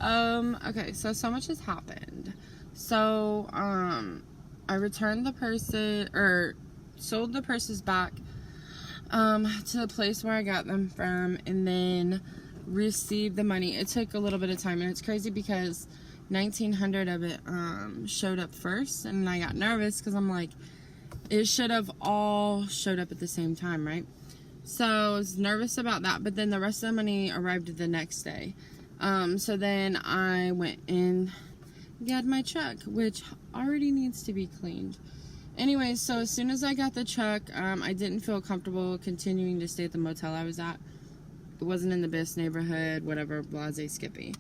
Okay, so much has happened. So, I returned the purses, or sold the purses back, to the place where I got them from, and then received the money. It took a little bit of time, and it's crazy because 1,900 of it, showed up first, and I got nervous because I'm like, it should have all showed up at the same time, right? So I was nervous about that, but then the rest of the money arrived the next day. So then I went and got my truck, which already needs to be cleaned. Anyways, so as soon as I got the truck, I didn't feel comfortable continuing to stay at the motel I was at. It wasn't in the best neighborhood, whatever, blase skippy.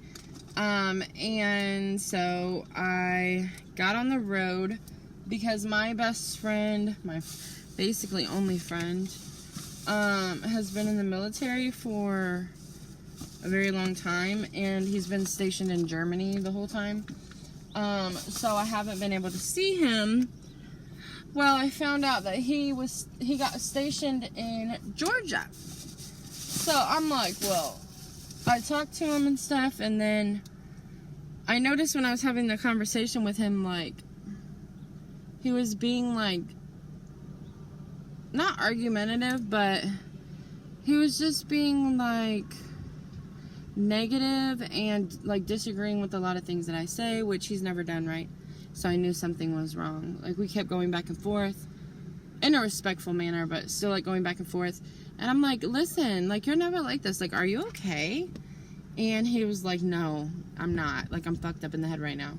And so I got on the road because my best friend, my basically only friend, has been in the military for a very long time, and he's been stationed in Germany the whole time. So I haven't been able to see him. Well, I found out that he got stationed in Georgia. So I'm like, well, I talked to him and stuff, and then I noticed when I was having the conversation with him, like, he was being, like, not argumentative, but he was just being, like, negative and, like, disagreeing with a lot of things that I say, which he's never done, right? So I knew something was wrong. Like, we kept going back and forth in a respectful manner, but still, like, going back and forth. And I'm like, listen, like, you're never like this. Like, are you okay? And he was like, no, I'm not. Like, I'm fucked up in the head right now.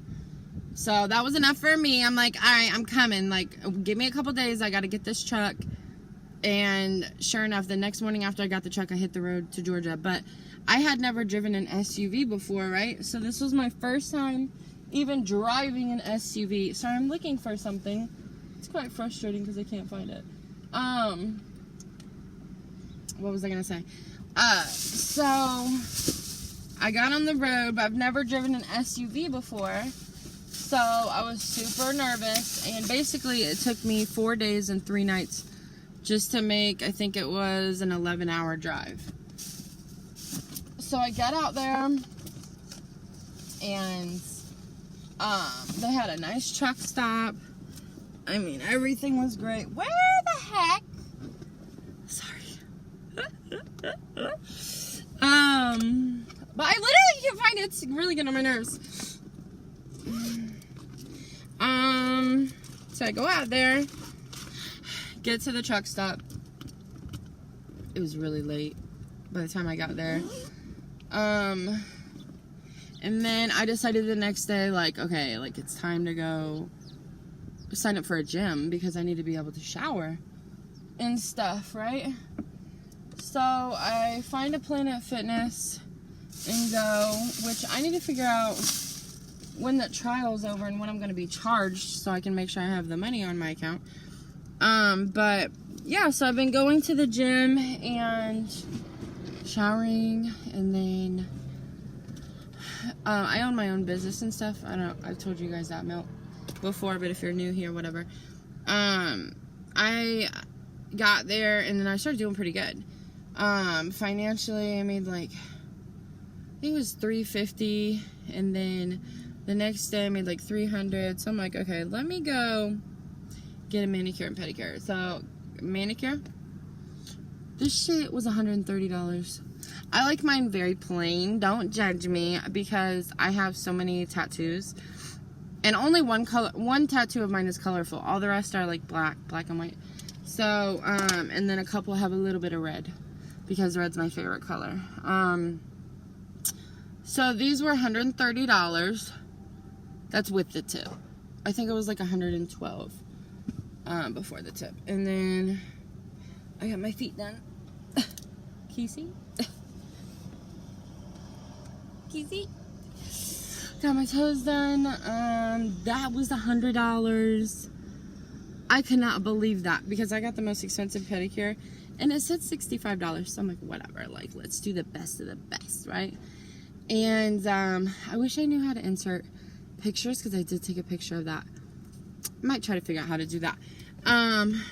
So that was enough for me. I'm like, all right, I'm coming. Like, give me a couple days. I got to get this truck. And sure enough, the next morning after I got the truck, I hit the road to Georgia. But I had never driven an SUV before, right? So this was my first time even driving an SUV. So I'm looking for something. It's quite frustrating because I can't find it. What was I going to say? So I got on the road, but I've never driven an SUV before. So I was super nervous. And basically it took me 4 days and 3 nights just to make, I think it was an 11-hour drive. So I got out there, and they had a nice truck stop. I mean, everything was great. Where the heck? Sorry. But I literally can't find it. It's really getting on my nerves. So I go out there, get to the truck stop. It was really late by the time I got there. And then I decided the next day, like, okay, like, it's time to go sign up for a gym because I need to be able to shower and stuff, right? So I find a Planet Fitness and go, which I need to figure out when the trial's over and when I'm going to be charged so I can make sure I have the money on my account. But yeah, so I've been going to the gym and showering, and then I own my own business and stuff. I've told you guys that before, but if you're new here, whatever. I got there, and then I started doing pretty good. Financially, I made like, I think it was $350, and then the next day I made like $300. So I'm like, okay, let me go get a manicure and pedicure. So manicure, this shit was $130. I like mine very plain. Don't judge me because I have so many tattoos, and only one tattoo of mine is colorful. All the rest are like black and white. So and then a couple have a little bit of red because red's my favorite color. So these were $130. That's with the tip. I think it was like $112 before the tip. And then I got my feet done. Kissy. Kissy. Got my toes done. That was $100. I could not believe that because I got the most expensive pedicure and it said $65. So I'm like, whatever. Like, let's do the best of the best, right? And I wish I knew how to insert pictures because I did take a picture of that. I might try to figure out how to do that. And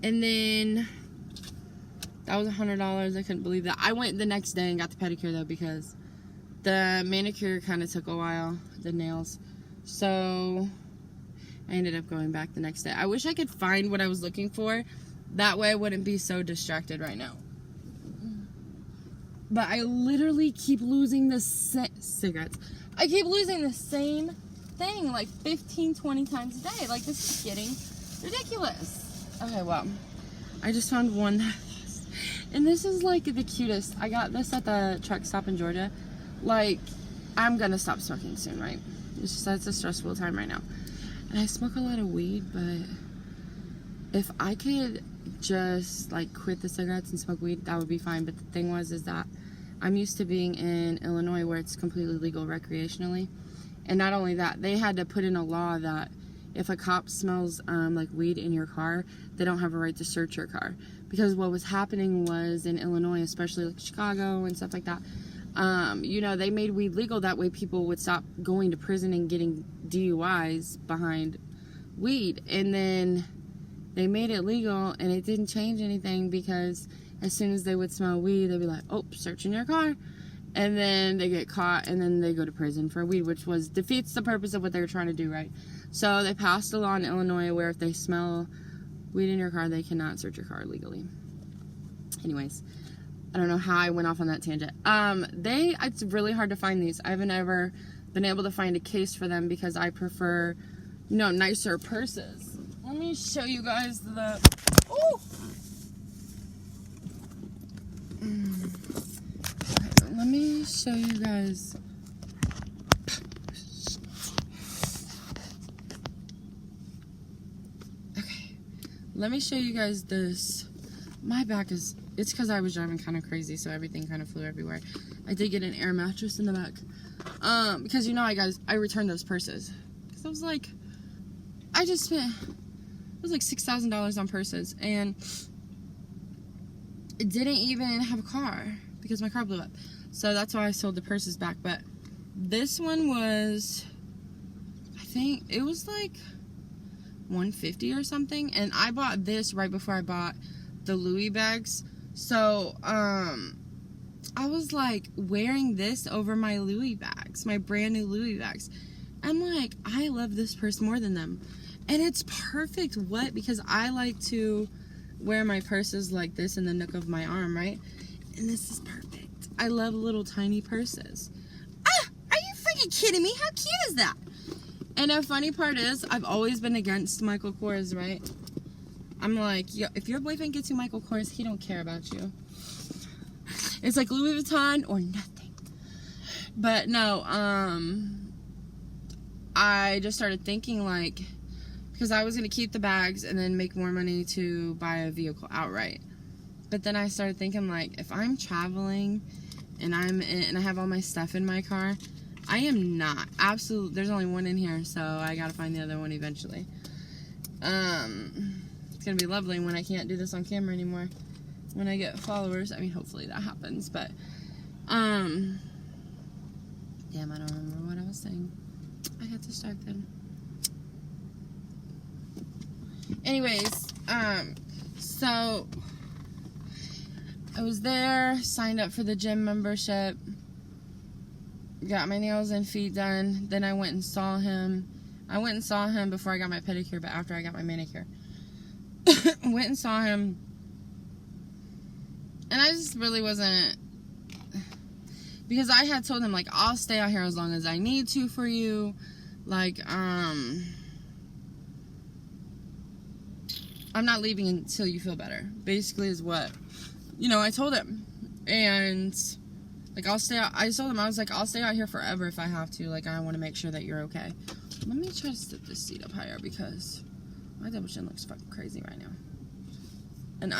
then that was $100. I couldn't believe that. I went the next day and got the pedicure though because The manicure kind of took a while, the nails. So I ended up going back the next day. I wish I could find what I was looking for. That way I wouldn't be so distracted right now. But I literally keep losing the cigarettes. I keep losing the same thing like 15, 20 times a day. Like, this is getting ridiculous. Okay, well, I just found one that I lost. And this is like the cutest. I got this at the truck stop in Georgia. Like, I'm gonna stop smoking soon, right? It's just that's a stressful time right now. And I smoke a lot of weed, but if I could just like quit the cigarettes and smoke weed, that would be fine. But the thing is that I'm used to being in Illinois where it's completely legal recreationally. And not only that, they had to put in a law that if a cop smells like weed in your car, they don't have a right to search your car. Because what was happening was in Illinois, especially like Chicago and stuff like that, you know, they made weed legal. That way people would stop going to prison and getting DUIs behind weed. And then they made it legal, and it didn't change anything, because as soon as they would smell weed, they'd be like, oh, searching your car. And then they get caught, and then they go to prison for weed, which defeats the purpose of what they were trying to do, right? So they passed a law in Illinois where if they smell weed in your car, they cannot search your car legally. Anyways, I don't know how I went off on that tangent. It's really hard to find these. I haven't ever been able to find a case for them because I prefer, you know, nicer purses. Let me show you guys the... Oh! Okay, let me show you guys... Okay. Let me show you guys this. My back is... It's because I was driving kind of crazy, so everything kind of flew everywhere. I did get an air mattress in the back. Because, you know, I returned those purses. Because I was like... I just spent... It was like $6,000 on purses, and it didn't even have a car because my car blew up. So that's why I sold the purses back. But this one was, I think it was like $150 or something, and I bought this right before I bought the Louis bags. So I was like wearing this over my Louis bags, my brand new Louis bags. I'm like, I love this purse more than them. And it's perfect what? Because I like to wear my purses like this in the nook of my arm, right? And this is perfect. I love little tiny purses. Ah! Are you freaking kidding me? How cute is that? And the funny part is, I've always been against Michael Kors, right? I'm like, yo, if your boyfriend gets you Michael Kors, he don't care about you. It's like Louis Vuitton or nothing. But no, I just started thinking like... Because I was going to keep the bags and then make more money to buy a vehicle outright. But then I started thinking, like, if I'm traveling and I have all my stuff in my car, I am not. Absolutely. There's only one in here, so I got to find the other one eventually. It's going to be lovely when I can't do this on camera anymore. When I get followers. I mean, hopefully that happens. But, damn, I don't remember what I was saying. I got distracted. Anyways, so I was there, signed up for the gym membership, got my nails and feet done. Then I went and saw him. I went and saw him before I got my pedicure, but after I got my manicure. Went and saw him, and I just really wasn't, because I had told him, like, I'll stay out here as long as I need to for you. Like, I'm not leaving until you feel better, basically is what, you know, I told him. And, like, I'll stay out, I told him, I was like, I'll stay out here forever if I have to. Like, I want to make sure that you're okay. Let me try to sit this seat up higher because my double chin looks fucking crazy right now. And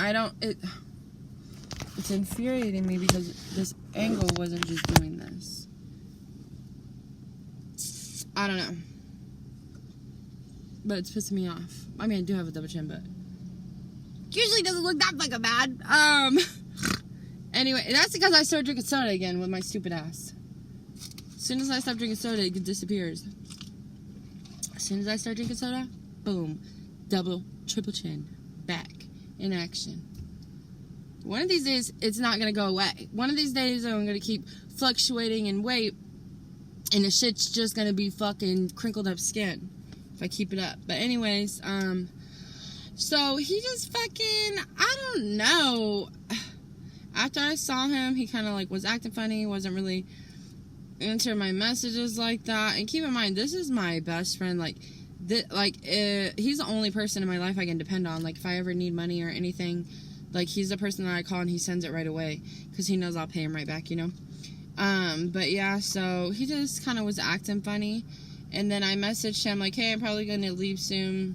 it's infuriating me because this angle wasn't just doing this. I don't know. But it's pissing me off. I mean, I do have a double chin, but usually doesn't look that fucking bad. Anyway, that's because I started drinking soda again with my stupid ass. As soon as I stop drinking soda, it disappears. As soon as I start drinking soda, boom. Double, triple chin. Back. In action. one of these days, it's not going to go away. One of these days, I'm going to keep fluctuating in weight, and the shit's just going to be fucking crinkled up skin if I keep it up. But anyways, so he just fucking, I don't know. After I saw him, he kind of like was acting funny, wasn't really answering my messages like that. And keep in mind, this is my best friend. Like, he's the only person in my life I can depend on. Like, if I ever need money or anything, like, he's the person that I call and he sends it right away because he knows I'll pay him right back, you know. But yeah, so he just kind of was acting funny. And then I messaged him like, hey, I'm probably going to leave soon,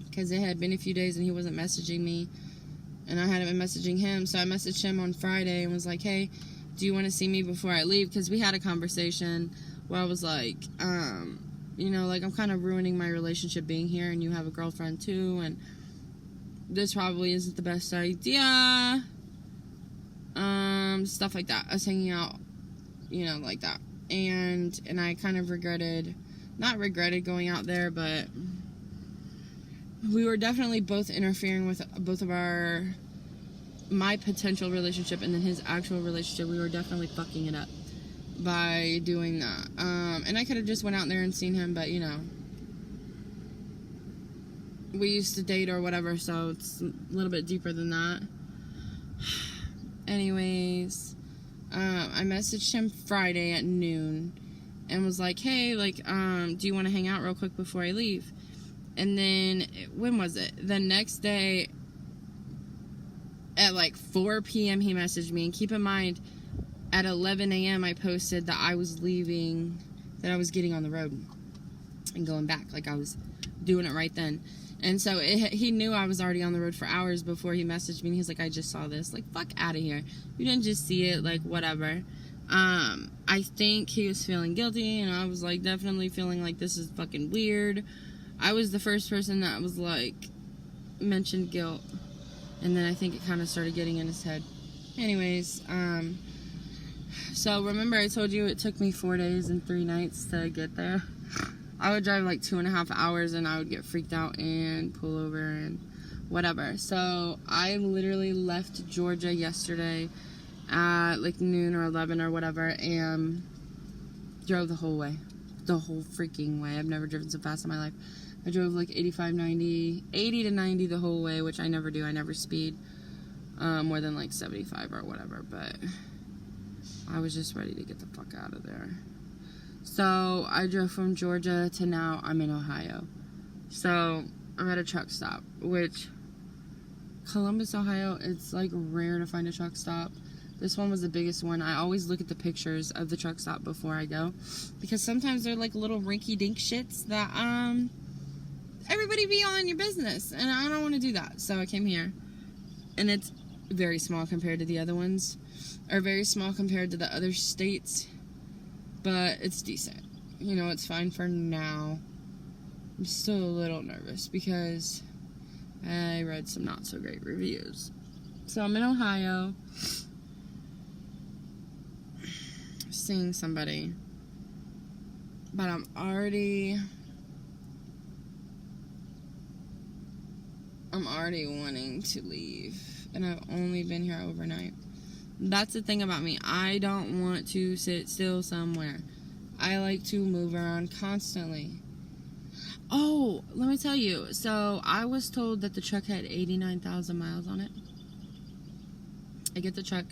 because it had been a few days and he wasn't messaging me, and I hadn't been messaging him. So I messaged him on Friday and was like, hey, do you want to see me before I leave? Because we had a conversation where I was like, you know, like, I'm kind of ruining my relationship being here, and you have a girlfriend too, and this probably isn't the best idea. Stuff like that. Us hanging out, you know, like that. And I kind of not regretted going out there, but we were definitely both interfering with both of my potential relationship and then his actual relationship. We were definitely fucking it up by doing that. And I could have just went out there and seen him, but, you know, we used to date or whatever, so it's a little bit deeper than that. Anyways, I messaged him Friday at noon and was like, hey, like, do you want to hang out real quick before I leave? And then, when was it? The next day, at like 4 p.m., he messaged me. And keep in mind, at 11 a.m., I posted that I was leaving, that I was getting on the road and going back. Like, I was doing it right then. And so, he knew I was already on the road for hours before he messaged me. And he's like, I just saw this. Like, fuck out of here. You didn't just see it. Like, whatever. I think he was feeling guilty. And I was, like, definitely feeling like this is fucking weird. I was the first person that was, like, mentioned guilt. And then I think it kind of started getting in his head. Anyways, so remember I told you it took me 4 days and 3 nights to get there? I would drive like 2.5 hours and I would get freaked out and pull over and whatever. So I literally left Georgia yesterday at like noon or 11 or whatever and drove the whole way. The whole freaking way. I've never driven so fast in my life. I drove like 85, 90, 80 to 90 the whole way, which I never do. I never speed more than like 75 or whatever, but I was just ready to get the fuck out of there. So I drove from Georgia to now I'm in Ohio. So I'm at a truck stop, which Columbus, Ohio, it's like rare to find a truck stop. This one was the biggest one. I always look at the pictures of the truck stop before I go, because sometimes they're like little rinky-dink shits that everybody be on your business, and I don't want to do that. So I came here, and it's very small compared to the other ones, or very small compared to the other states, but it's decent. You know, it's fine for now. I'm still a little nervous because I read some not so great reviews. So I'm in Ohio, seeing somebody, but I'm already wanting to leave, and I've only been here overnight. That's the thing about me. I don't want to sit still somewhere. I like to move around constantly. Oh, let me tell you. So I was told that the truck had 89,000 miles on it. I get the truck.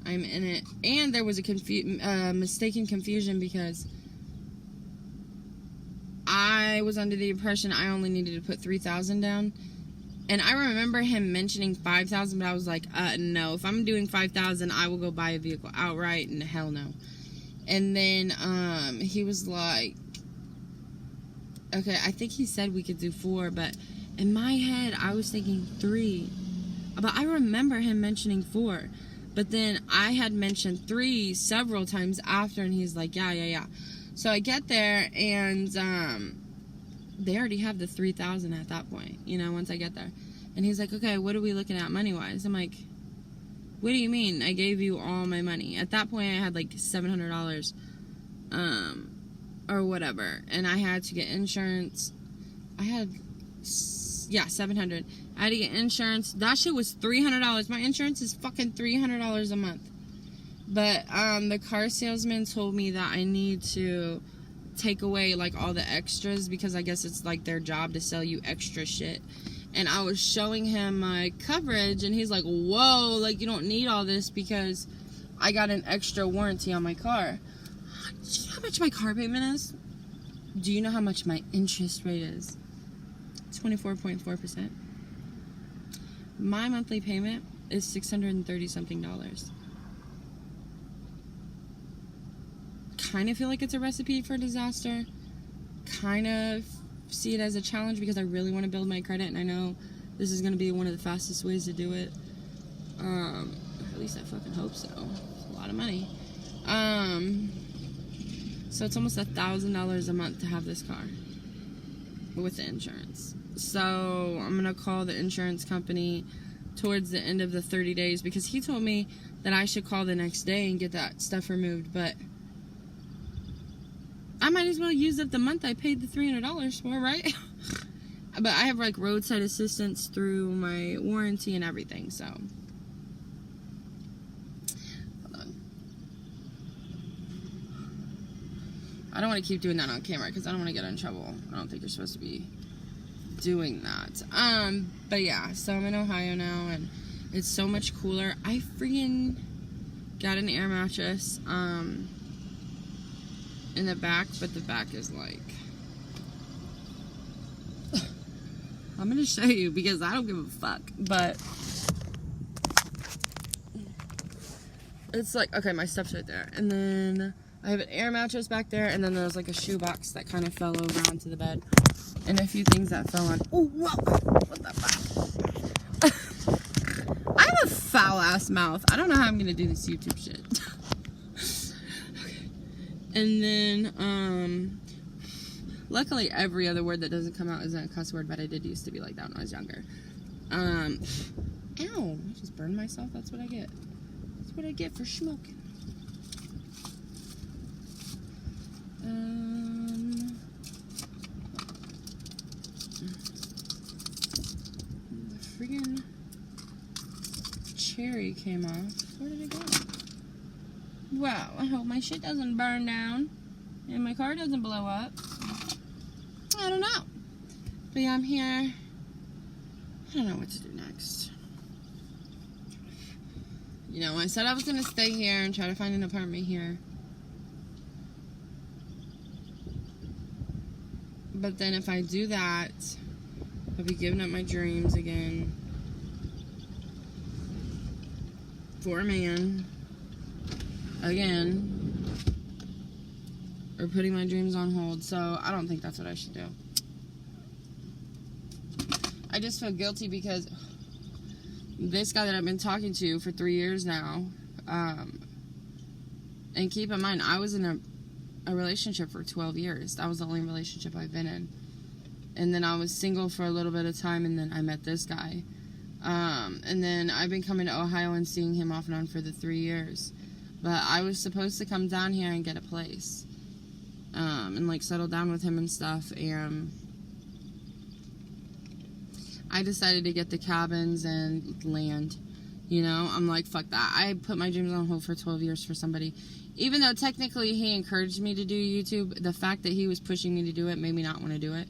I'm in it. And there was a mistaken confusion because I was under the impression I only needed to put 3,000 down. And I remember him mentioning 5,000, but I was like, no. If I'm doing 5,000, I will go buy a vehicle outright, and hell no. And then he was like, okay, I think he said we could do 4, but in my head, I was thinking 3. But I remember him mentioning 4. But then I had mentioned 3 several times after, and he's like, yeah. So I get there, and they already have the 3,000 at that point, you know, once I get there. And he's like, okay, what are we looking at money-wise? I'm like, what do you mean? I gave you all my money. At that point, I had like $700, or whatever. And I had to get insurance. I had yeah, $700. I had to get insurance. That shit was $300. My insurance is fucking $300 a month. But the car salesman told me that I need to take away like all the extras, because I guess it's like their job to sell you extra shit. And I was showing him my coverage, and he's like, whoa, like you don't need all this because I got an extra warranty on my car. Do you know how much my car payment is? Do you know how much my interest rate is? 24.4%. My monthly payment is $630 something. Kind of feel like it's a recipe for disaster. Kind of see it as a challenge because I really want to build my credit, and I know this is going to be one of the fastest ways to do it. At least I fucking hope so. It's a lot of money. So it's almost $1,000 a month to have this car with the insurance. So I'm going to call the insurance company towards the end of the 30 days because he told me that I should call the next day and get that stuff removed, but I might as well use up the month I paid the $300 for, right? But I have like roadside assistance through my warranty and everything, so. Hold on. I don't want to keep doing that on camera because I don't want to get in trouble. I don't think you're supposed to be doing that. But yeah, so I'm in Ohio now and it's so much cooler. I freaking got an air mattress, in the back, but the back is like, I'm gonna show you because I don't give a fuck, but it's like, okay, my stuff's right there, and then I have an air mattress back there, and then there's like a shoebox that kind of fell over onto the bed, and a few things that fell on. Oh, whoa, what the fuck? I have a foul ass mouth. I don't know how I'm gonna do this YouTube shit. And then, luckily every other word that doesn't come out isn't a cuss word, but I did used to be like that when I was younger. Ow, I just burned myself. That's what I get. That's what I get for smoking. The friggin' cherry came off. Where did it go? Wow, I hope my shit doesn't burn down and my car doesn't blow up. I don't know. But yeah, I'm here. I don't know what to do next. You know, I said I was going to stay here and try to find an apartment here. But then if I do that, I'll be giving up my dreams again. For a man. Again, or putting my dreams on hold, so I don't think that's what I should do. I just feel guilty because this guy that I've been talking to for 3 years now, and keep in mind, I was in a relationship for 12 years. That was the only relationship I've been in. And then I was single for a little bit of time, and then I met this guy. And then I've been coming to Ohio and seeing him off and on for the 3 years. But I was supposed to come down here and get a place. And like settle down with him and stuff. And I decided to get the cabins and land. You know, I'm like, fuck that. I put my dreams on hold for 12 years for somebody. Even though technically he encouraged me to do YouTube, the fact that he was pushing me to do it made me not want to do it.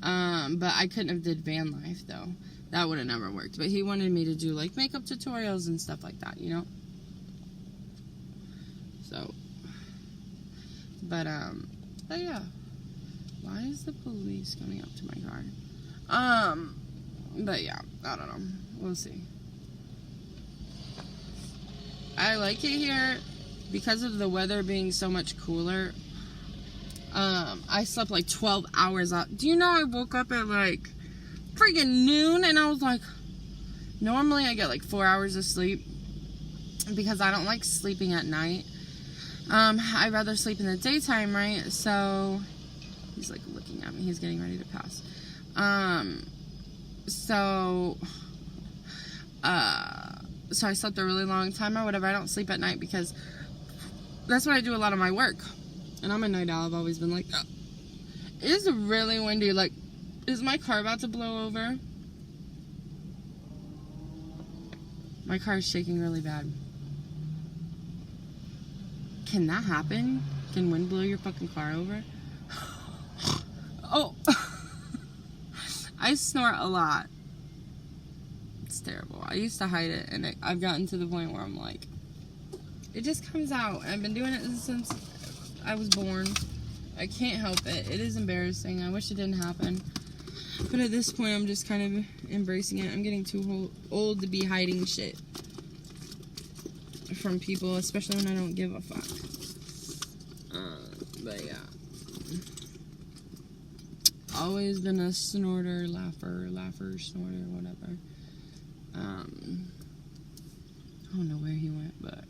But I couldn't have did van life though. That would have never worked. But he wanted me to do like makeup tutorials and stuff like that, you know? So, but yeah. Why is the police coming up to my car? But yeah, I don't know. We'll see. I like it here because of the weather being so much cooler. I slept like 12 hours out. Do you know I woke up at like friggin' noon and I was like, normally I get like 4 hours of sleep because I don't like sleeping at night. I'd rather sleep in the daytime, right? So he's like looking at me. He's getting ready to pass. So I slept a really long time or whatever. I don't sleep at night because that's where I do a lot of my work. And I'm a night owl. I've always been like that. It is really windy. Like, is my car about to blow over? My car is shaking really bad. Can that happen? Can wind blow your fucking car over? Oh! I snort a lot. It's terrible. I used to hide it, and I've gotten to the point where I'm like, it just comes out. I've been doing it since I was born. I can't help it. It is embarrassing. I wish it didn't happen. But at this point, I'm just kind of embracing it. I'm getting too old to be hiding shit from people, especially when I don't give a fuck. But yeah. Always been a snorter, laugher, snorter, whatever. I don't know where he went, but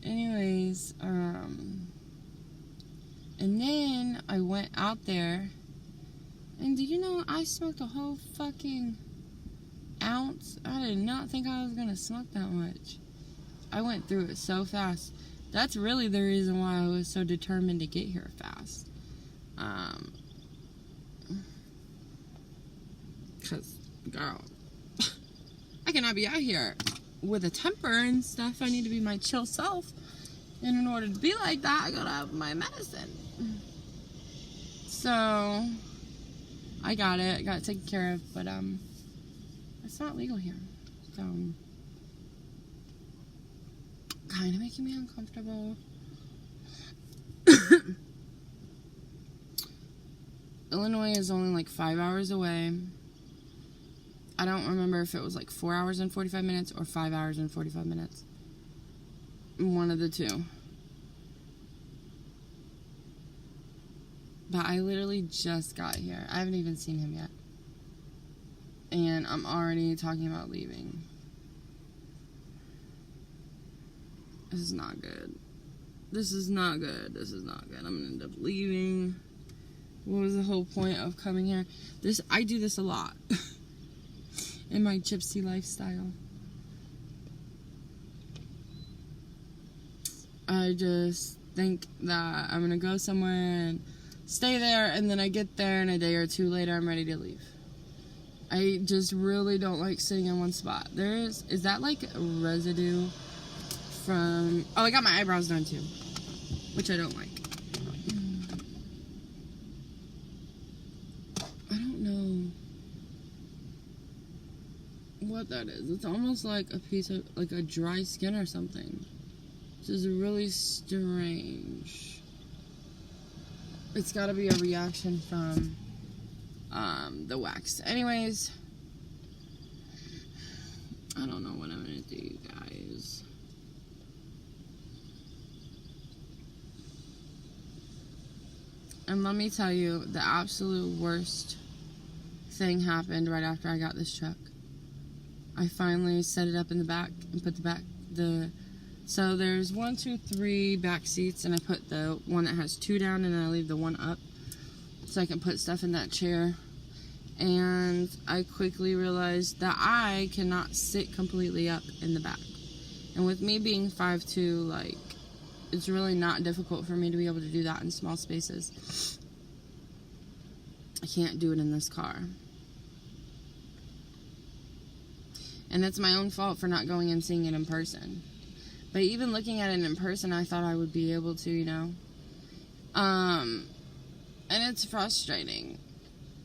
anyways, and then I went out there, and do you know I smoked a whole fucking ounce? I did not think I was gonna smoke that much. I went through it so fast. That's really the reason why I was so determined to get here fast. Because, girl, I cannot be out here with a temper and stuff. I need to be my chill self. And in order to be like that, I gotta have my medicine. So, I got it. Got it taken care of. But, it's not legal here. So, kind of making me uncomfortable. Illinois is only like 5 hours away. I don't remember if it was like 4 hours and 45 minutes or 5 hours and 45 minutes. One of the two. But I literally just got here. I haven't even seen him yet. And I'm already talking about leaving. This is not good. This is not good. This is not good. I'm gonna end up leaving. What was the whole point of coming here? I do this a lot. In my gypsy lifestyle. I just think that I'm gonna go somewhere and stay there, and then I get there and a day or two later I'm ready to leave. I just really don't like sitting in one spot. Is that like residue from, oh, I got my eyebrows done too, which I don't like. I don't know what that is. It's almost like a piece of, like a dry skin or something. This is really strange. It's gotta be a reaction from the wax. Anyways, I don't know what I'm gonna do, you guys. And let me tell you, the absolute worst thing happened right after I got this truck. I finally set it up in the back and put so there's 1, 2, 3 back seats, and I put the one that has 2 down, and then I leave the one up so I can put stuff in that chair. And I quickly realized that I cannot sit completely up in the back. And with me being 5'2", like, it's really not difficult for me to be able to do that in small spaces. I can't do it in this car. And it's my own fault for not going and seeing it in person. But even looking at it in person, I thought I would be able to, you know. And it's frustrating.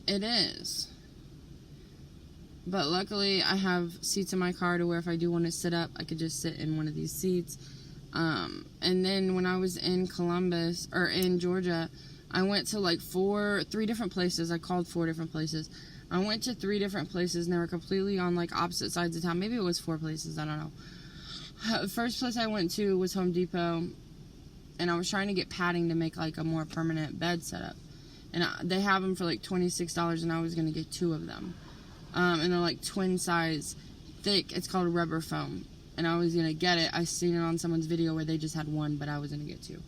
It is. But luckily, I have seats in my car to where if I do want to sit up, I could just sit in one of these seats. And then when I was in Columbus, or in Georgia, I went to like 3 different places. I called 4 different places. I went to 3 different places, and they were completely on like opposite sides of town. Maybe it was 4 places, I don't know. The first place I went to was Home Depot, and I was trying to get padding to make like a more permanent bed setup. And they have them for like $26, and I was going to get 2 of them. And they're like twin size, thick. It's called rubber foam. And I was going to get it. I seen it on someone's video where they just had 1, but I was going to get 2.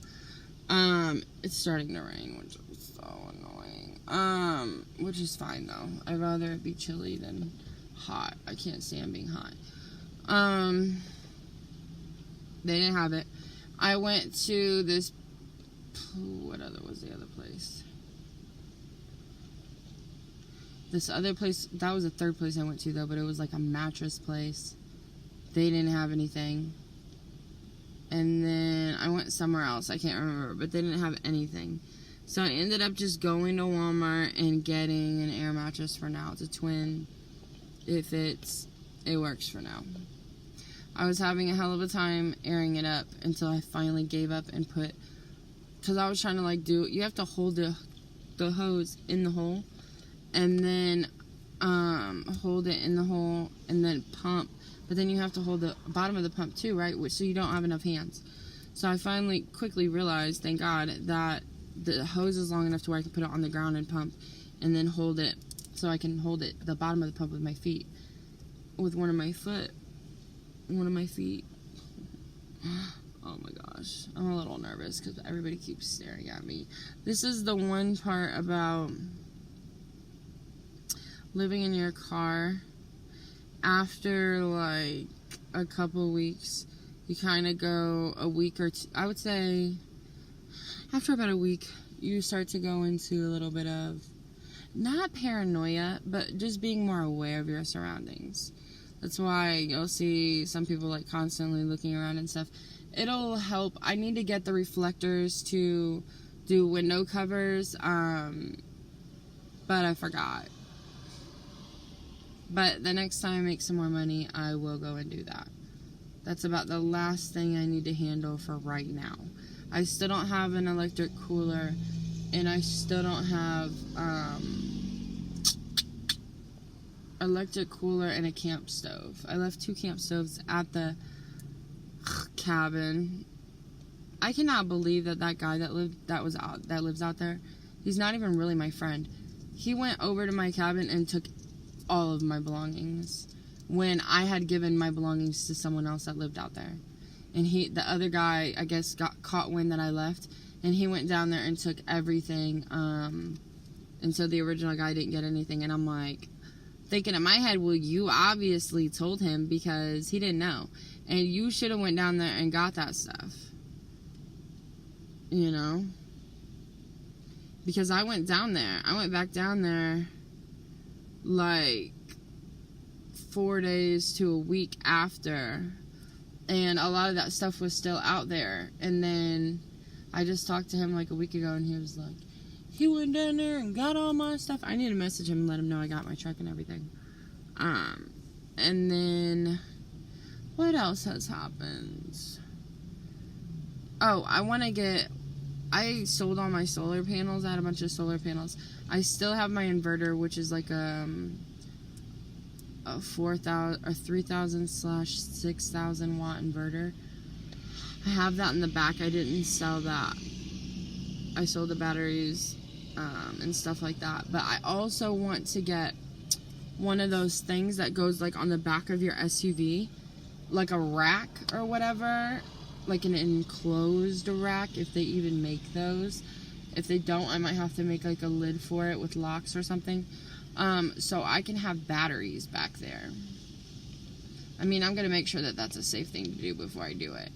It's starting to rain, which is so annoying. Which is fine though. I'd rather it be chilly than hot. I can't stand being hot. They didn't have it. I went to this, what other was the other place? This other place, that was the 3rd place I went to though, but it was like a mattress place. They didn't have anything. And then I went somewhere else. I can't remember. But they didn't have anything. So I ended up just going to Walmart and getting an air mattress for now. It's a twin. It fits. It works for now. I was having a hell of a time airing it up until I finally gave up and put... Because I was trying to, like, do... You have to hold the hose in the hole. And then hold it in the hole and then pump. But then you have to hold the bottom of the pump too, right? So you don't have enough hands. So I finally quickly realized, thank God, that the hose is long enough to where I can put it on the ground and pump. And then hold it so I can hold it, the bottom of the pump with my feet. With one of my feet. Oh my gosh. I'm a little nervous because everybody keeps staring at me. This is the one part about living in your car. After like a couple weeks, you kind of go a week or two. I would say after about a week, you start to go into a little bit of not paranoia, but just being more aware of your surroundings. That's why you'll see some people like constantly looking around and stuff. It'll help. I need to get the reflectors to do window covers, but I forgot. But the next time I make some more money, I will go and do that. That's about the last thing I need to handle for right now. I still don't have an electric cooler, and I still don't have electric cooler and a camp stove. I left 2 camp stoves at the cabin. I cannot believe that guy that lives out there, he's not even really my friend. He went over to my cabin and took all of my belongings when I had given my belongings to someone else that lived out there. And the other guy, I guess, got caught wind that I left, and he went down there and took everything, and so the original guy didn't get anything. And I'm like, thinking in my head, well, you obviously told him because he didn't know, and you should have went down there and got that stuff, you know, because I went back down there like 4 days to a week after, and a lot of that stuff was still out there. And then I just talked to him like a week ago, and he was like, he went down there and got all my stuff. I need to message him and let him know I got my truck and everything. And then what else has happened? Oh, I sold all my solar panels. I had a bunch of solar panels. I still have my inverter, which is like a 4,000 or 3,000/6,000 watt inverter. I have that in the back. I didn't sell that. I sold the batteries and stuff like that. But I also want to get one of those things that goes like on the back of your SUV, like a rack or whatever. Like an enclosed rack, if they even make those. If they don't, I might have to make like a lid for it with locks or something, so I can have batteries back there. I mean, I'm gonna make sure that that's a safe thing to do before I do it,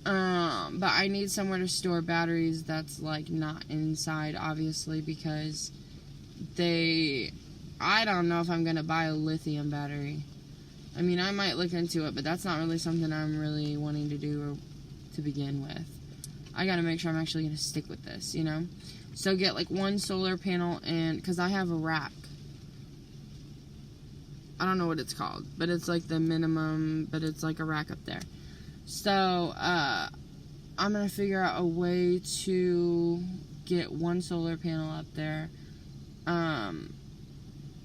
but I need somewhere to store batteries that's like not inside, obviously, because I don't know if I'm gonna buy a lithium battery. I mean, I might look into it, but that's not really something I'm really wanting to do to begin with. I gotta make sure I'm actually gonna stick with this, you know? So get like one solar panel, and because I have a rack. I don't know what it's called, but it's like the minimum, but it's like a rack up there. So, I'm gonna figure out a way to get one solar panel up there.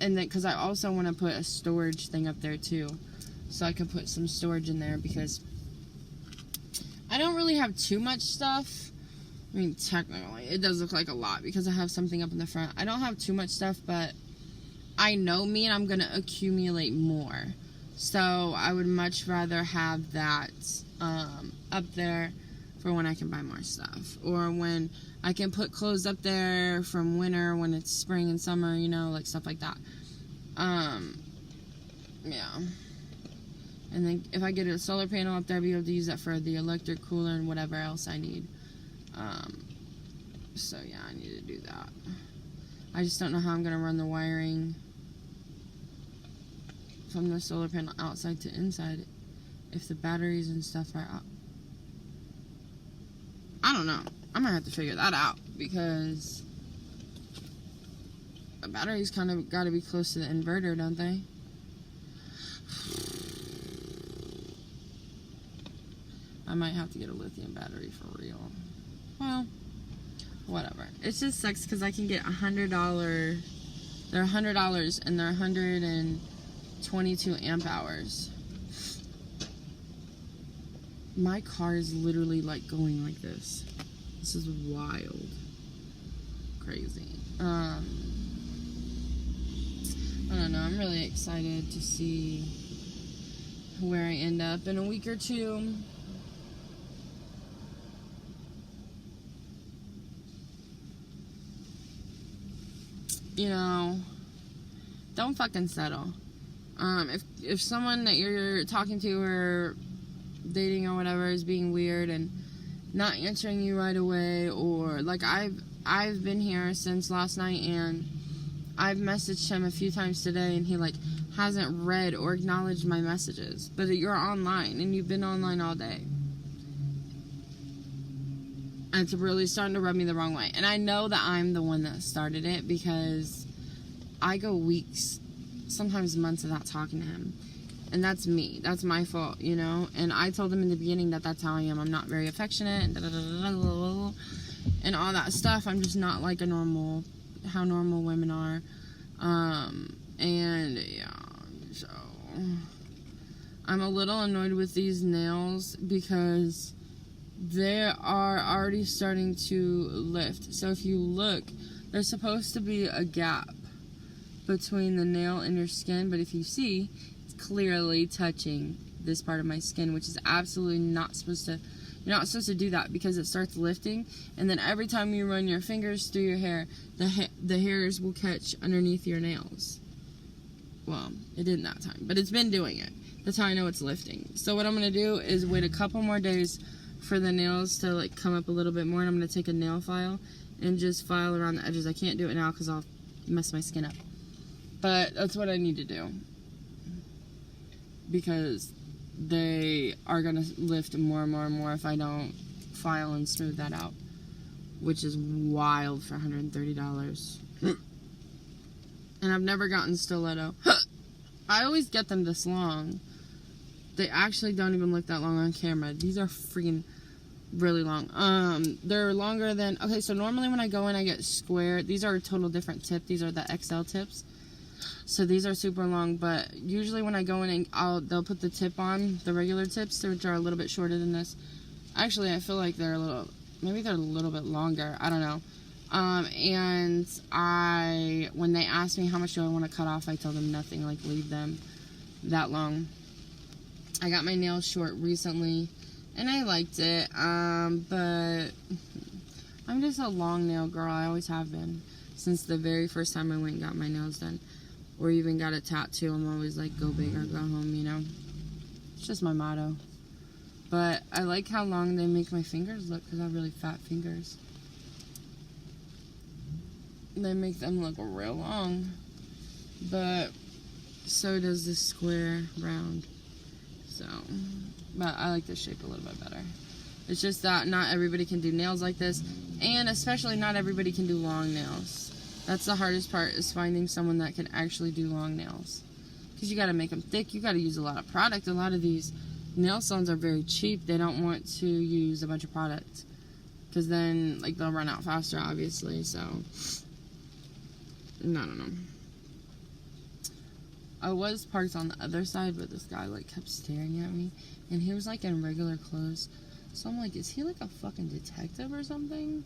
And then, because I also want to put a storage thing up there too, so I can put some storage in there, because I don't really have too much stuff. I mean, technically, it does look like a lot because I have something up in the front. I don't have too much stuff, but I know me, and I'm going to accumulate more. So I would much rather have that up there for when I can buy more stuff, or when I can put clothes up there from winter when it's spring and summer, you know, like stuff like that. Yeah. And then if I get a solar panel up there, I'll be able to use that for the electric cooler and whatever else I need. So yeah, I need to do that. I just don't know how I'm going to run the wiring from the solar panel outside to inside. if the batteries and stuff are out. I don't know. I'm gonna have to figure that out because the batteries kind of got to be close to the inverter, don't they? I might have to get a lithium battery for real. Well, whatever. It just sucks because I can get $100. They're $100 and they're 122 amp hours. My car is literally like going like this. This is wild. Crazy. I don't know. I'm really excited to see where I end up in a week or two. You know, don't fucking settle. If someone that you're talking to or dating or whatever is being weird and not answering you right away, or like I've been here since last night and I've messaged him a few times today and he like hasn't read or acknowledged my messages, but you're online and you've been online all day. And it's really starting to rub me the wrong way. And I know that I'm the one that started it because I go weeks, sometimes months without talking to him. And that's me. That's my fault, you know? And I told him in the beginning that that's how I am. I'm not very affectionate and all that stuff. I'm just not like how normal women are. And yeah, so I'm a little annoyed with these nails because they are already starting to lift. So if you look, there's supposed to be a gap between the nail and your skin, but if you see, it's clearly touching this part of my skin, which is absolutely not supposed to. You're not supposed to do that because it starts lifting, and then every time you run your fingers through your hair, the hairs will catch underneath your nails. Well, it didn't that time, but it's been doing it. That's how I know it's lifting. So what I'm going to do is wait a couple more days for the nails to like come up a little bit more, and I'm going to take a nail file and just file around the edges. I can't do it now because I'll mess my skin up. But that's what I need to do because they are going to lift more and more and more if I don't file and smooth that out, which is wild for $130. And I've never gotten stiletto. I always get them this long. They actually don't even look that long on camera. These are freaking really long. They're longer than... Okay, so normally when I go in, I get square. These are a total different tip. These are the XL tips. So these are super long, but usually when I go in, and they'll put the tip on, the regular tips, which are a little bit shorter than this. Actually, I feel like they're a little... Maybe they're a little bit longer. I don't know. And when they asked me how much do I want to cut off, I told them nothing, like leave them that long. I got my nails short recently, and I liked it, but I'm just a long nail girl. I always have been, since the very first time I went and got my nails done, or even got a tattoo. I'm always like, go big or go home, you know? It's just my motto. But I like how long they make my fingers look, because I have really fat fingers. They make them look real long, but so does this square round. So, but I like this shape a little bit better. It's just that not everybody can do nails like this, and especially not everybody can do long nails. That's the hardest part, is finding someone that can actually do long nails. Because you got to make them thick, you got to use a lot of product. A lot of these nail salons are very cheap. They don't want to use a bunch of product, because then like they'll run out faster, obviously. So I don't know. I was parked on the other side, but this guy like kept staring at me, and he was like in regular clothes. So I'm like, is he like a fucking detective or something?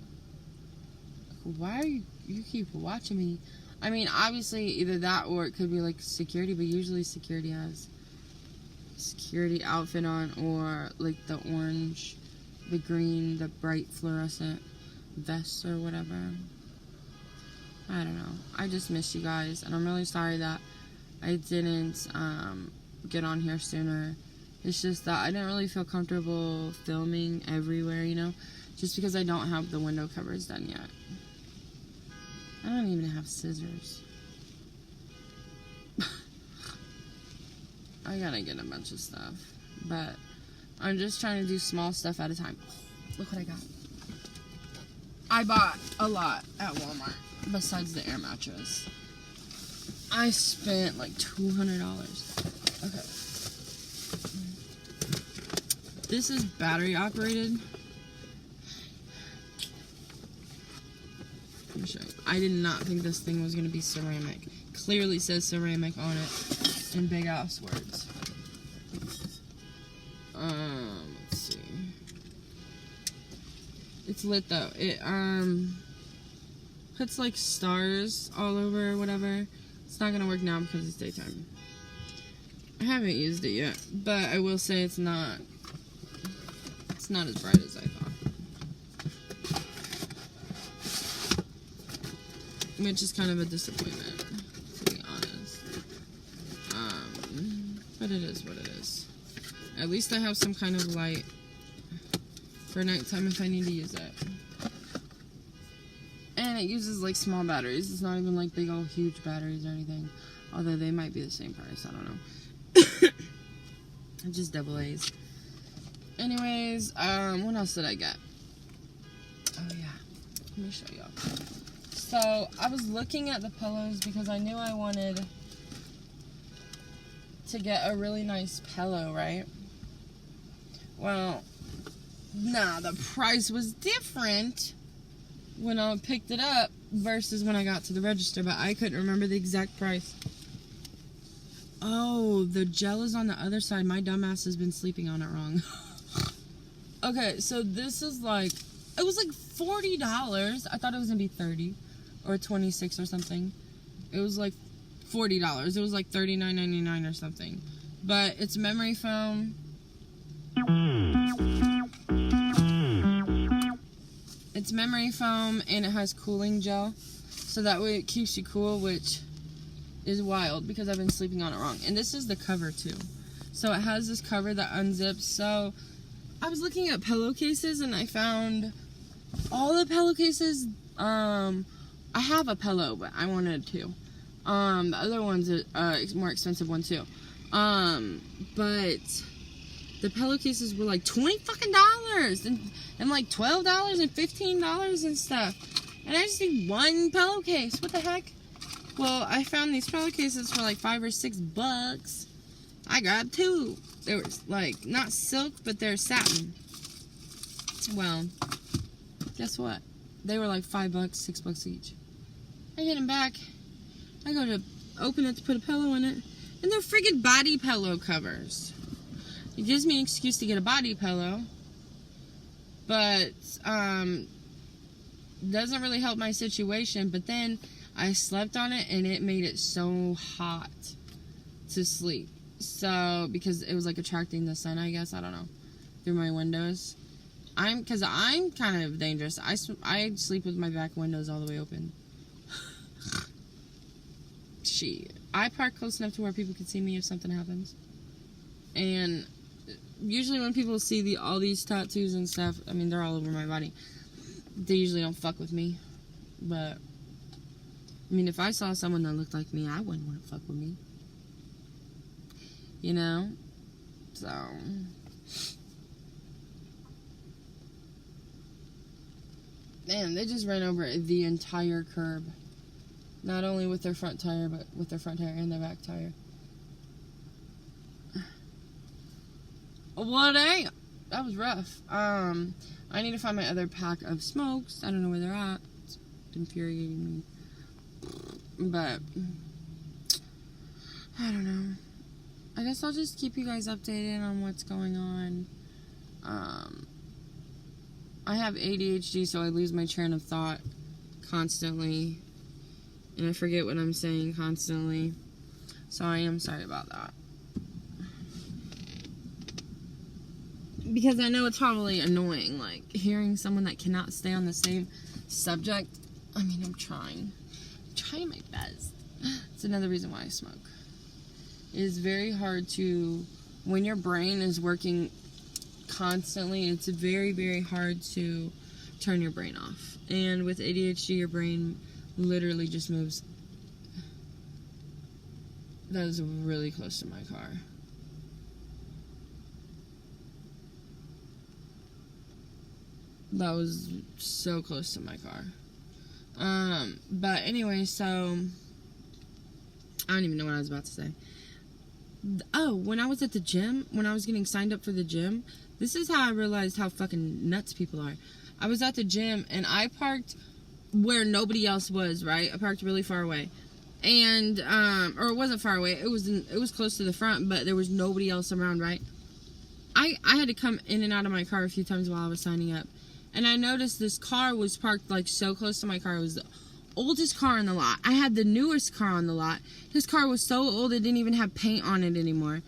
Why are you keep watching me? I mean, obviously either that or it could be like security, but usually security has security outfit on, or like the orange, the green, the bright fluorescent vests or whatever. I don't know. I just miss you guys, and I'm really sorry that I didn't get on here sooner. It's just that I didn't really feel comfortable filming everywhere, you know, just because I don't have the window covers done yet. I don't even have scissors. I gotta get a bunch of stuff but I'm just trying to do small stuff at a time. Look what I got. I bought a lot at Walmart besides the air mattress. I spent like $200. Okay. This is battery operated. Let me show you. I did not think this thing was going to be ceramic. Clearly says ceramic on it in big ass words. Let's see. It's lit though. It puts like stars all over or whatever. It's not gonna work now because it's daytime. I haven't used it yet, but I will say it's not as bright as I thought. Which is kind of a disappointment, to be honest. But it is what it is. At least I have some kind of light for nighttime if I need to use it. And it uses like small batteries. It's not even like big old huge batteries or anything. Although they might be the same price. I don't know. Just double A's. Anyways, what else did I get? Oh yeah. Let me show y'all. So, I was looking at the pillows because I knew I wanted to get a really nice pillow, right? Well, nah, the price was different when I picked it up versus when I got to the register, but I couldn't remember the exact price. Oh, the gel is on the other side. My dumbass has been sleeping on it wrong. Okay, so this is like, it was like $40. I thought it was gonna be $30 or $26 or something. It was like $40. It was like $39.99 or something. But it's memory foam. It's memory foam and it has cooling gel. So that way it keeps you cool, which is wild because I've been sleeping on it wrong. And this is the cover too. So it has this cover that unzips. So I was looking at pillowcases and I found all the pillowcases. I have a pillow, but I wanted two. The other one's a more expensive one too. But the pillowcases were like $20 fucking and like $12 and $15 and stuff. And I just need one pillowcase. What the heck? Well, I found these pillowcases for like $5 or $6. I got two. They were like not silk, but they're satin. Well, guess what? They were like $5, $6 each. I get them back. I go to open it to put a pillow in it, and they're friggin' body pillow covers. It gives me an excuse to get a body pillow, but doesn't really help my situation. But then I slept on it, and it made it so hot to sleep. So because it was like attracting the sun, I guess, I don't know, through my windows. Because I'm kind of dangerous. I sleep with my back windows all the way open. Shit. I park close enough to where people can see me if something happens. And usually when people see all these tattoos and stuff, I mean, they're all over my body. They usually don't fuck with me. But, I mean, if I saw someone that looked like me, I wouldn't want to fuck with me. You know? So... Man, they just ran over the entire curb. Not only with their front tire, but with their front tire and their back tire. Well, dang. That was rough. I need to find my other pack of smokes. I don't know where they're at. It's infuriating me. But, I don't know. I guess I'll just keep you guys updated on what's going on. I have ADHD, so I lose my train of thought constantly. And I forget what I'm saying constantly. So I am sorry about that. Because I know it's probably annoying, like, hearing someone that cannot stay on the same subject. I mean, I'm trying. I'm trying my best. It's another reason why I smoke. It is very hard to, when your brain is working constantly, it's very, very hard to turn your brain off. And with ADHD, your brain literally just moves. That is really close to my car. That was so close to my car. But anyway, so I don't even know what I was about to say. Oh, when I was at the gym, when I was getting signed up for the gym, this is how I realized how fucking nuts people are. I was at the gym and I parked where nobody else was, right? I parked really far away. And or it wasn't far away. It was close to the front, but there was nobody else around, right? I had to come in and out of my car a few times while I was signing up. And I noticed this car was parked like so close to my car. It was the oldest car in the lot. I had the newest car on the lot. His car was so old it didn't even have paint on it anymore.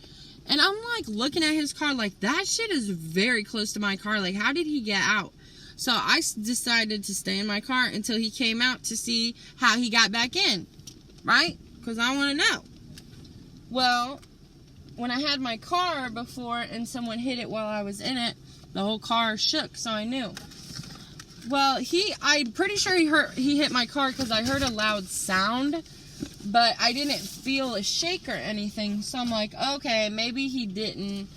And I'm like looking at his car like, that shit is very close to my car. Like, how did he get out? So I decided to stay in my car until he came out to see how he got back in. Right? Because I want to know. Well, when I had my car before and someone hit it while I was in it, the whole car shook, so I knew. Well, I'm pretty sure he hit my car because I heard a loud sound, but I didn't feel a shake or anything. So I'm like, okay, maybe he didn't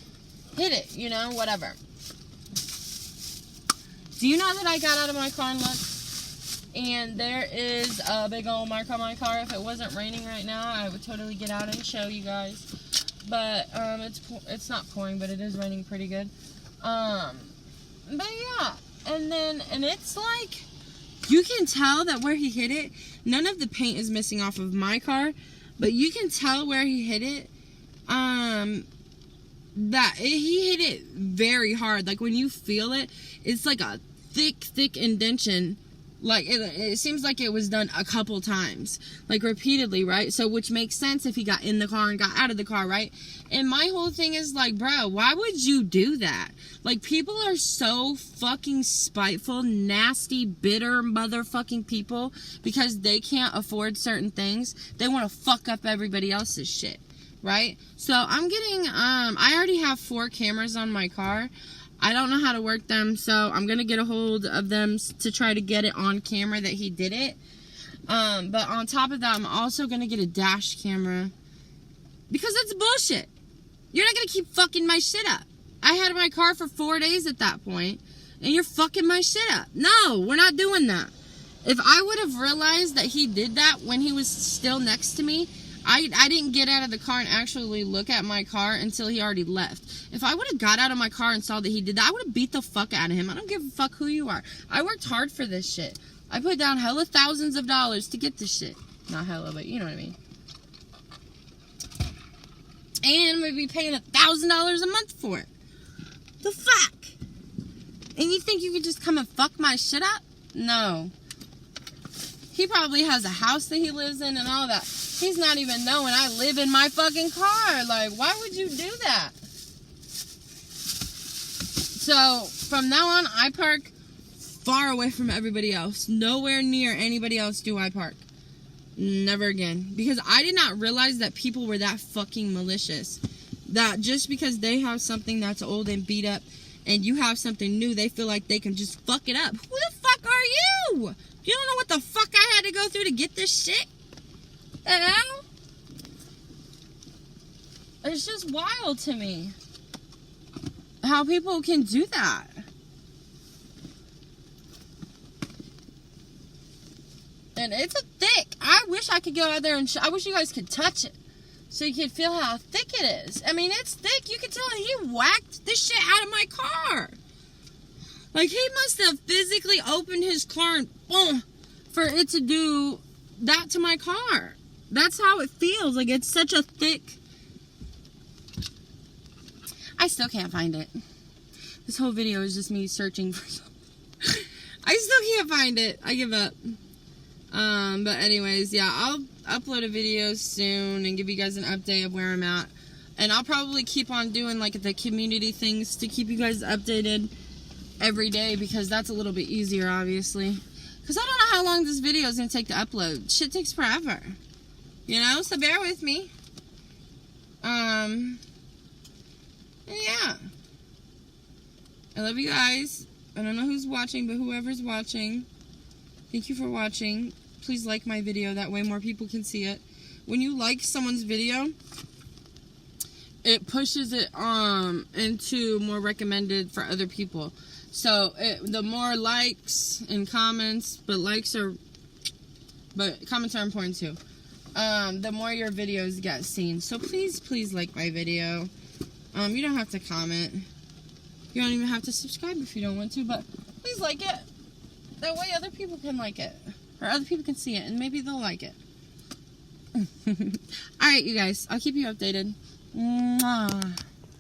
hit it, you know, whatever. Do you know that I got out of my car and looked? And there is a big old mark on my car. If it wasn't raining right now, I would totally get out and show you guys. But it's not pouring, but it is raining pretty good. But yeah. And it's like, you can tell that where he hit it, none of the paint is missing off of my car, but you can tell where he hit it, he hit it very hard. Like, when you feel it, it's like a thick indentation. Like, it seems like it was done a couple times, like repeatedly, right? So, which makes sense if he got in the car and got out of the car, right? And my whole thing is like, bro, why would you do that? Like, people are so fucking spiteful, nasty, bitter motherfucking people because they can't afford certain things. They want to fuck up everybody else's shit, right? So, I'm getting, I already have 4 cameras on my car. I don't know how to work them, so I'm going to get a hold of them to try to get it on camera that he did it. But on top of that, I'm also going to get a dash camera. Because it's bullshit. You're not going to keep fucking my shit up. I had my car for 4 days at that point, and you're fucking my shit up. No, we're not doing that. If I would have realized that he did that when he was still next to me, I didn't get out of the car and actually look at my car until he already left. If I would have got out of my car and saw that he did that, I would have beat the fuck out of him. I don't give a fuck who you are. I worked hard for this shit. I put down hella thousands of dollars to get this shit. Not hella, but you know what I mean. And we'd be paying $1,000 a month for it. The fuck? And you think you could just come and fuck my shit up? No. He probably has a house that he lives in and all that. He's not even knowing I live in my fucking car. Like, why would you do that? So, from now on, I park far away from everybody else. Nowhere near anybody else do I park. Never again. Because I did not realize that people were that fucking malicious. That just because they have something that's old and beat up and you have something new, they feel like they can just fuck it up. Who the fuck are you? You don't know what the fuck I had to go through to get this shit? The hell? It's just wild to me how people can do that. And it's a thick. I wish I could go out there and I wish you guys could touch it so you could feel how thick it is. I mean, it's thick. You can tell he whacked this shit out of my car. Like, he must have physically opened his car and boom, for it to do that to my car. That's how it feels. Like, it's such a thick... I still can't find it. This whole video is just me searching for something. I still can't find it. I give up. But anyways, yeah, I'll upload a video soon and give you guys an update of where I'm at. And I'll probably keep on doing, like, the community things to keep you guys updated every day, because that's a little bit easier, obviously. Because I don't know how long this video is going to take to upload. Shit takes forever. You know? So bear with me. Yeah. I love you guys. I don't know who's watching, but whoever's watching, thank you for watching. Please like my video. That way more people can see it. When you like someone's video, it pushes it into more recommended for other people. So the more likes and comments, but comments are important too. The more your videos get seen. So please like my video. You don't have to comment. You don't even have to subscribe if you don't want to, but please like it. That way other people can like it. Or other people can see it, and maybe they'll like it. Alright, you guys. I'll keep you updated. Mwah.